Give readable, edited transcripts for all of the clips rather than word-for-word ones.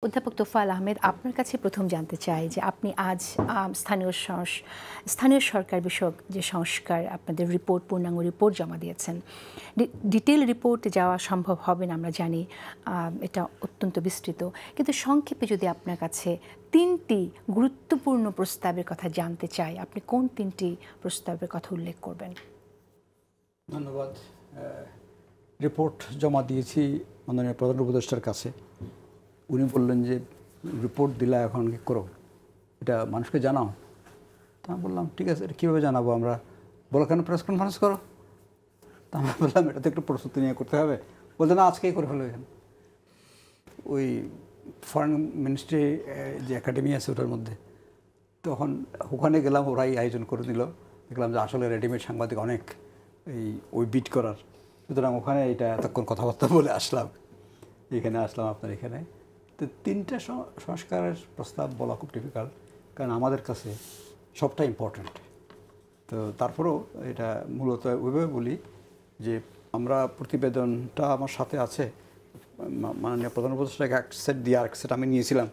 অধ্যাপক তোফায়েল আহমেদ, আপনার কাছে প্রথম জানতে চাই যে আপনি আজ স্থানীয় সরকার বিষয়ক যে সংস্কার আপনাদের রিপোর্ট, পূর্ণাঙ্গ রিপোর্ট জমা দিয়েছেন। ডিটেল রিপোর্টে যাওয়া সম্ভব হবে না আমরা জানি, এটা অত্যন্ত বিস্তৃত, কিন্তু সংক্ষেপে যদি আপনার কাছে তিনটি গুরুত্বপূর্ণ প্রস্তাবের কথা জানতে চাই, আপনি কোন তিনটি প্রস্তাবের কথা উল্লেখ করবেন? ধন্যবাদ। রিপোর্ট জমা দিয়েছি মাননীয় প্রধান উপদেষ্টার কাছে। উনি বললেন যে রিপোর্ট দিলা এখন কি করো, এটা মানুষকে জানাও। তা আমি বললাম ঠিক আছে, এটা কীভাবে জানাবো আমরা? বলো কেন প্রেস কনফারেন্স করো। তা আমি বললাম এটা তো একটু প্রস্তুতি নিয়ে করতে হবে। বলতে না, আজকেই করে ফেলো। এখানে ওই ফরেন মিনিস্ট্রি যে একাডেমি আছে ওটার মধ্যে, তখন ওখানে গেলাম, ওরাই আয়োজন করে দিল। দেখলাম যে আসলে রেডিমেড সাংবাদিক অনেক ওই বিট করার, সুতরাং ওখানে এটা এতক্ষণ কথাবার্তা বলে আসলাম, এখানে আসলাম আপনার এখানে। তো তিনটা সংস্কারের প্রস্তাব বলা খুব ডিফিকাল্ট, কারণ আমাদের কাছে সবটা ইম্পর্ট্যান্ট। তো তারপরেও এটা মূলত ওইভাবে বলি যে আমরা প্রতিবেদনটা আমার সাথে আছে, মাননীয় প্রধান উপদেষ্টাকে এক সেট দিয়ে আরেক সেট আমি নিয়েছিলাম,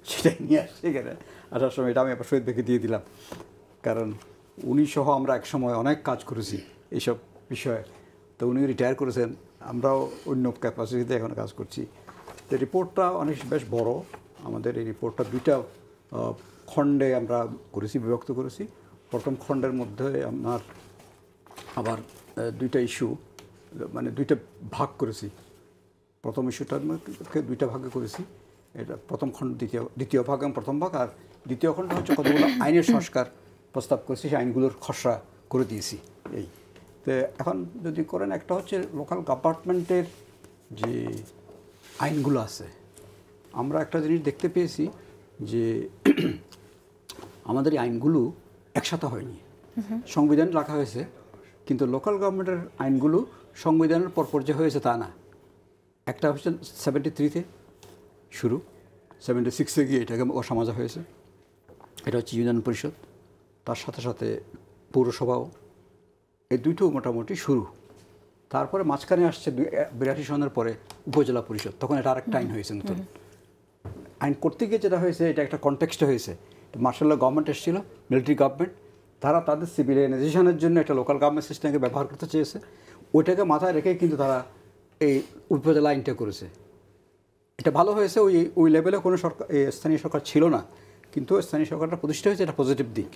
সেটাই নিয়ে আসছি এখানে আসার সময়। এটা আমি আবার শহীদ ব্যাংকে দিয়ে দিলাম, কারণ উনি সহ আমরা এক সময় অনেক কাজ করেছি এইসব বিষয়ে। তো উনি রিটায়ার করেছেন, আমরাও অন্য ক্যাপাসিটিতে এখন কাজ করছি। তো রিপোর্টটা অনেক বেশ বড়। আমাদের এই রিপোর্টটা দুইটা খণ্ডে আমরা করেছি, বিভক্ত করেছি। প্রথম খণ্ডের মধ্যে আমার আবার দুইটা ইস্যু, মানে দুইটা ভাগ করেছি। প্রথম ইস্যুটার মধ্যে দুইটা ভাগে করেছি। এটা প্রথম খণ্ড, দ্বিতীয় ভাগ এবং প্রথম ভাগ। আর দ্বিতীয় খণ্ড হচ্ছে কতগুলো আইনের সংস্কার প্রস্তাব করেছি, সেই আইনগুলোর খসড়া করে দিয়েছি। এই তো এখন যদি করেন, একটা হচ্ছে লোকাল গভর্নমেন্টের যে আইনগুলো আছে, আমরা একটা জিনিস দেখতে পেয়েছি যে আমাদের এই আইনগুলো একসাথে হয়নি। সংবিধান রাখা হয়েছে, কিন্তু লোকাল গভর্নমেন্টের আইনগুলো সংবিধানের পরপর যে হয়েছে তা না। একটা হচ্ছে 73-তে শুরু, 76-এ গিয়ে এটাকে অসামাজা হয়েছে। এটা হচ্ছে ইউনিয়ন পরিষদ, তার সাথে সাথে পৌরসভাও, এই দুটো মোটামুটি শুরু। তারপরে মাঝখানে আসছে 82 সনের পরে উপজেলা পরিষদ, তখন এটা আরেকটা আইন হয়েছে নতুন। আইন করতে গিয়ে যেটা হয়েছে, এটা একটা কনটেক্সটে হয়েছে। মার্শাল ল গভর্নমেন্ট এসেছিল, মিলিটারি গভর্নমেন্ট, তারা তাদের সিভিলাইজেশনের জন্য একটা লোকাল গভর্নমেন্ট সিস্টেমকে ব্যবহার করতে চেয়েছে। ওইটাকে মাথায় রেখে কিন্তু তারা এই উপজেলা আইনটা করেছে। এটা ভালো হয়েছে। ওই লেভেলে কোনো সরকার, স্থানীয় সরকার ছিল না, কিন্তু স্থানীয় সরকারটা প্রতিষ্ঠা হয়েছে, এটা পজিটিভ দিক।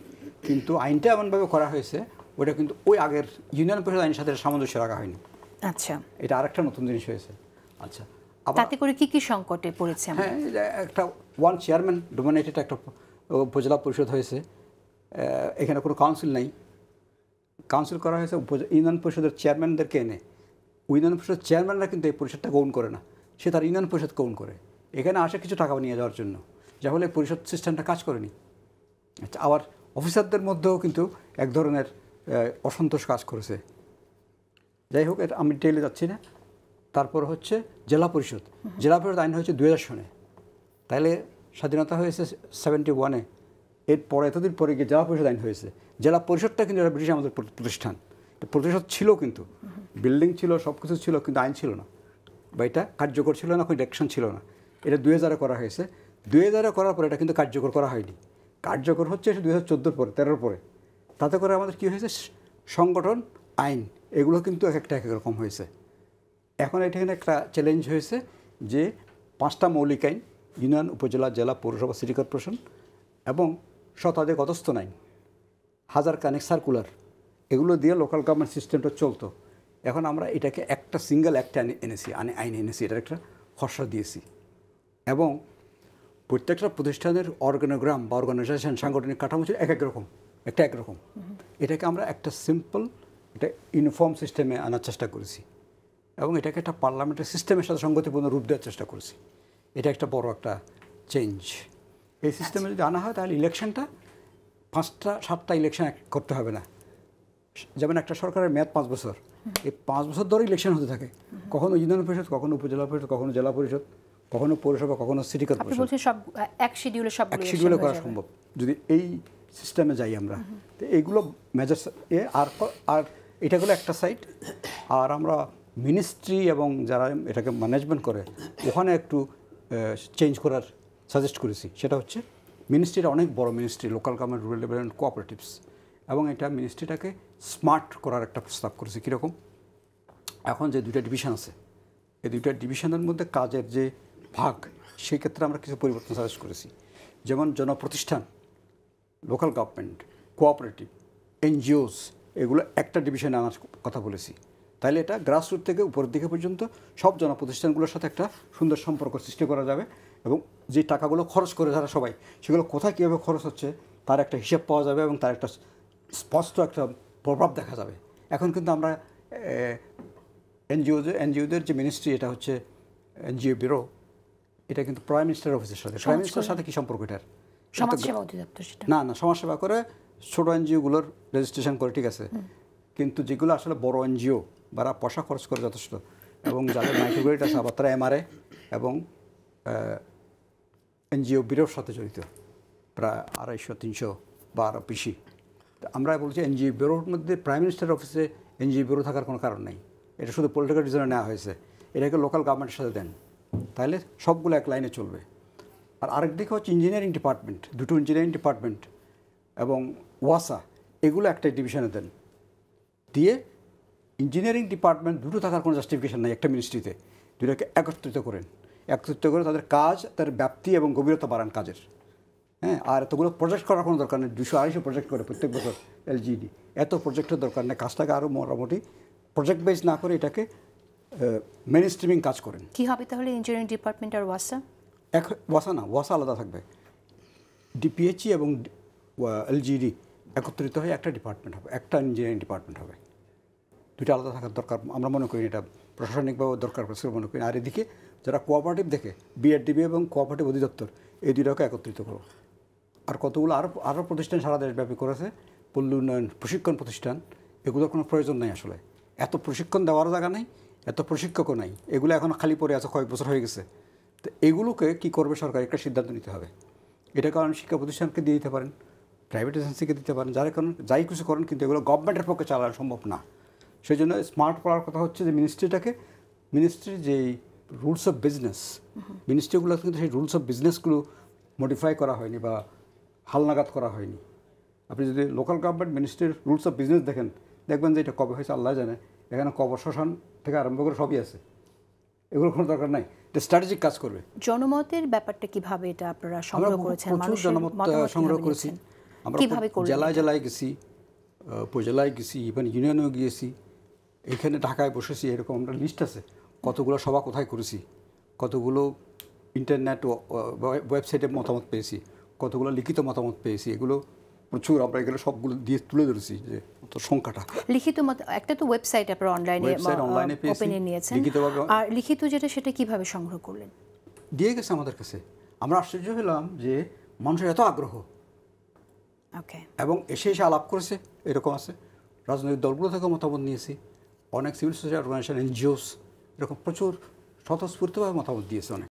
কিন্তু আইনটা এমনভাবে করা হয়েছে, ওটা কিন্তু ওই আগের ইউনিয়ন পরিষদ আইনের সাথে সামঞ্জস্য রাখা হয়নি। আচ্ছা, এটা আরেকটা নতুন জিনিস হয়েছে। আচ্ছা, তাতে করে কি কি সংকটে পড়েছে? হ্যাঁ, একটা ওয়ান চেয়ারম্যান ডোমিনেটেড একটা উপজেলা পরিষদ হয়েছে। এখানে কোনো কাউন্সিল নাই, কাউন্সিল করা হয়েছে ইউনিয়ন পরিষদের চেয়ারম্যানদেরকে এনে। ইউনিয়ন পরিষদের চেয়ারম্যানরা কিন্তু এই পরিষদটাকে ওন করে না, সে তার ইউনিয়ন পরিষদকে ওন করে। এখানে আসে কিছু টাকা নিয়ে যাওয়ার জন্য, যা হলে পরিষদ সিস্টেমটা কাজ করেনি। আচ্ছা, আবার অফিসারদের মধ্যেও কিন্তু এক ধরনের অসন্তোষ কাজ করেছে। যাই হোক, এটা আমি ডিটেইলে যাচ্ছি না। তারপর হচ্ছে জেলা পরিষদ। জেলা পরিষদ আইন হয়েছে 2000 সনে, তাইলে স্বাধীনতা হয়েছে 71-এ। এরপরে এতদিন পরে গিয়ে জেলা পরিষদ আইন হয়েছে। জেলা পরিষদটা কিন্তু এটা ব্রিটিশ আমাদের প্রতিষ্ঠান, প্রতিষ্ঠান ছিল, কিন্তু বিল্ডিং ছিল, সব কিছু ছিল, কিন্তু আইন ছিল না, বা এটা কার্যকর ছিল না, কোনো ডিরেকশন ছিল না। এটা 2000-এ করা হয়েছে। 2000-এ করার পরে এটা কিন্তু কার্যকর করা হয়নি। কার্যকর হচ্ছে 2014 পরে, 13 পরে। তাতে করে আমাদের কী হয়েছে, সংগঠন, আইন, এগুলো কিন্তু এক একটা এক এক রকম হয়েছে। এখন এখানে একটা চ্যালেঞ্জ হয়েছে যে 5টা মৌলিক আইন, ইউনিয়ন, উপজেলা, জেলা, পৌরসভা, সিটি কর্পোরেশন এবং শতাধিক অধস্তন আইন, 1000 কানেক সার্কুলার, এগুলো দিয়ে লোকাল গভর্নমেন্ট সিস্টেমটা চলতো। এখন আমরা এটাকে একটা সিঙ্গেল অ্যাক্টে এনেছি, আইন এনেছি, এটার একটা খসড়া দিয়েছি। এবং প্রত্যেকটা প্রতিষ্ঠানের অর্গানোগ্রাম বা অর্গানাইজেশন, সাংগঠনিক কাঠামো ছিল এক এক রকম, একটা একরকম। এটাকে আমরা একটা সিম্পল, একটা ইউনিফর্ম সিস্টেমে আনার চেষ্টা করেছি, এবং এটাকে একটা পার্লামেন্টের সিস্টেমের সাথে সঙ্গতিপূর্ণ রূপ দেওয়ার চেষ্টা করেছি। এটা একটা বড় একটা চেঞ্জ। এই সিস্টেমে যদি আনা হয়, তাহলে ইলেকশনটা 5টা-7টা ইলেকশন করতে হবে না। যেমন একটা সরকারের মেয়াদ 5 বছর, এই 5 বছর ধরে ইলেকশন হতে থাকে, কখনো ইউনিয়ন পরিষদ, কখনো উপজেলা পরিষদ, কখনো জেলা পরিষদ, কখনো পৌরসভা, কখনো সিটি কর্পোরেশন। সব এক শিডিউলে করা সম্ভব যদি এই সিস্টেমে যাই আমরা। তো এইগুলো মেজার, আর এটা হলো একটা সাইড। আর আমরা মিনিস্ট্রি এবং যারা এটাকে ম্যানেজমেন্ট করে, ওখানে একটু চেঞ্জ করার সাজেস্ট করেছি, সেটা হচ্ছে মিনিস্ট্রিটা অনেক বড় ministry, local government, rural development, cooperatives, এবং এটা মিনিস্ট্রিটাকে স্মার্ট করার একটা প্রস্তাব করেছি। কীরকম? এখন যে দুইটা ডিভিশন আছে, এই দুইটা ডিভিশনের মধ্যে কাজের যে ভাগ, সেই ক্ষেত্রে আমরা কিছু পরিবর্তন সাজেস্ট করেছি। যেমন জনপ্রতিষ্ঠান, লোকাল গভর্নমেন্ট, কোঅপারেটিভ, এনজিওস, এগুলো একটা ডিভিশনে আনার কথা বলেছি। তাইলে এটা গ্রাসরুট থেকে উপরের দিকে পর্যন্ত সব জনপ্রতিষ্ঠানগুলোর সাথে একটা সুন্দর সম্পর্ক সৃষ্টি করা যাবে, এবং যে টাকাগুলো খরচ করে যারা সবাই, সেগুলো কোথায় কীভাবে খরচ হচ্ছে তার একটা হিসাব পাওয়া যাবে, এবং তার একটা স্পষ্ট একটা প্রভাব দেখা যাবে। এখন কিন্তু আমরা এনজিওদের যে মিনিস্ট্রি, এটা হচ্ছে এনজিও ব্যুরো, এটা কিন্তু প্রাইম মিনিস্টার অফিসের সাথে। প্রাইম মিনিস্টারের সাথে কী সম্পর্ক এটার? সমাজসেবা অধিদপ্তর সেটা না, সমাজসেবা করে, ছোটো এনজিওগুলোর রেজিস্ট্রেশন করে, ঠিক আছে, কিন্তু যেগুলো আসলে বড় এনজিও, যারা পয়সা খরচ করে যথেষ্ট, এবং যাদের মাইক্রোক্রেডিট আছে, আবার তারা এমআরএ এবং এনজিও ব্যুরোর সাথে জড়িত, প্রায় 250-300 বা আরও বেশি। আমরা বলছি এনজিও ব্যুরোর মধ্যে প্রাইম মিনিস্টার অফিসে এনজিও ব্যুরো থাকার কোনো কারণ নেই, এটা শুধু পলিটিক্যাল রিজনে নেওয়া হয়েছে। এটাকে লোকাল গভর্নমেন্টের সাথে দেন, তাহলে সবগুলো এক লাইনে চলবে। আর আরেক দিকে হচ্ছে ইঞ্জিনিয়ারিং ডিপার্টমেন্ট, দুটো ইঞ্জিনিয়ারিং ডিপার্টমেন্ট এবং ওয়াসা, এগুলো একটা ডিভিশনে দেন, দিয়ে ইঞ্জিনিয়ারিং ডিপার্টমেন্ট দুটো থাকার কোনো জাস্টিফিকেশন নেই একটা মিনিস্ট্রিতে, দুটোকে একত্রিত করেন, একত্রিত করে তাদের কাজ, তার ব্যাপ্তি এবং গভীরতা বাড়ান কাজের। হ্যাঁ, আর এতগুলো প্রজেক্ট করার কোনো দরকার নেই, 200-250 প্রজেক্ট করে প্রত্যেক বছর এলজিডি, এত প্রজেক্টের দরকার নেই। কাজটাকে আরও মোটামুটি প্রজেক্ট বেস না করে এটাকে মেন স্ট্রিমিং কাজ করেন। কী হবে তাহলে ইঞ্জিনিয়ারিং ডিপার্টমেন্ট আর ওয়াসা? ওয়াসা না, ওয়াসা আলাদা থাকবে, ডিপিএইচই এবং এলজিডি একত্রিত হয়ে একটা ডিপার্টমেন্ট হবে, একটা ইঞ্জিনিয়ারিং ডিপার্টমেন্ট হবে। দুইটা আলাদা থাকার দরকার আমরা মনে করি, এটা প্রশাসনিকভাবে দরকার পড়ছে মনে করি। আর এদিকে যারা কোঅপারেটিভ দেখে, বিআরডিবি এবং কোঅপারেটিভ অধিদপ্তর, এই দুইটাকে একত্রিত করো। আর কতগুলো আরও প্রতিষ্ঠান সারা দেশব্যাপী করেছে, পল্লী উন্নয়ন, প্রশিক্ষণ প্রতিষ্ঠান, এগুলোর কোনো প্রয়োজন নেই আসলে। এত প্রশিক্ষণ দেওয়ার জায়গা নেই, এত প্রশিক্ষকও নাই, এগুলো এখন খালি পড়ে আছে, কয়েক বছর হয়ে গেছে। তো এগুলোকে কী করবে সরকার, একটা সিদ্ধান্ত নিতে হবে। এটা কারণ শিক্ষা প্রতিষ্ঠানকে দিয়ে দিতে পারেন, প্রাইভেট এজেন্সিকে দিতে পারেন, যারা কারণ যাই কিছু করেন, কিন্তু এগুলো গভর্নমেন্টের পক্ষে চালানো সম্ভব না। সেই জন্য স্মার্ট করার কথা হচ্ছে যে মিনিস্ট্রির যেই রুলস অফ বিজনেস, মিনিস্ট্রিগুলো কিন্তু সেই রুলস অফ বিজনেসগুলো মডিফাই করা হয়নি বা হালনাগাদ করা হয়নি। আপনি যদি লোকাল গভর্নমেন্ট মিনিস্ট্রির রুলস অফ বিজনেস দেখেন, দেখবেন যে এটা কবে হয়েছে আল্লাহ জানে, এখানে কবর শ্মশান থেকে আরম্ভ করে সবই আছে, এগুলোর কোনো দরকার নাই, এটা স্ট্র্যাটেজিক কাজ করবে। জনমতের ব্যাপারটা কিভাবে এটা আপনারা সংগ্রহ করেছেন? প্রচুর জনমত সংগ্রহ করেছি আমরা, জেলায় জেলায় গেছি, উপজেলায় গেছি, ইভেন ইউনিয়নেও গিয়েছি, এখানে ঢাকায় বসেছি, এরকম আমরা লিস্ট আছে কতগুলো সভা কোথায় করেছি, কতগুলো ইন্টারনেট ওয়েবসাইটে মতামত পেয়েছি, কতগুলো লিখিত মতামত পেয়েছি, এগুলো প্রচুর। আমরা এগুলো সবগুলো দিয়ে তুলে ধরেছি যে সংখ্যাটা। লিখিত মত একটা তো ওয়েবসাইট আপনারা অনলাইনে ওপেনে নিয়েছেন, আর লিখিত যেটা সেটা কিভাবে সংগ্রহ করলেন? দিয়ে গেছে আমাদের কাছে। আমরা আশ্চর্য হলাম যে মানুষের এত আগ্রহ, এবং এসে আলাপ করেছে, এরকম আছে। রাজনৈতিক দলগুলো থেকে মতামত নিয়েছি, অনেক সিভিল সোসাইটি অর্গানাইজেশন, এনজিওস, এরকম প্রচুর স্বতঃস্ফূর্তভাবে মতামত দিয়েছে অনেক।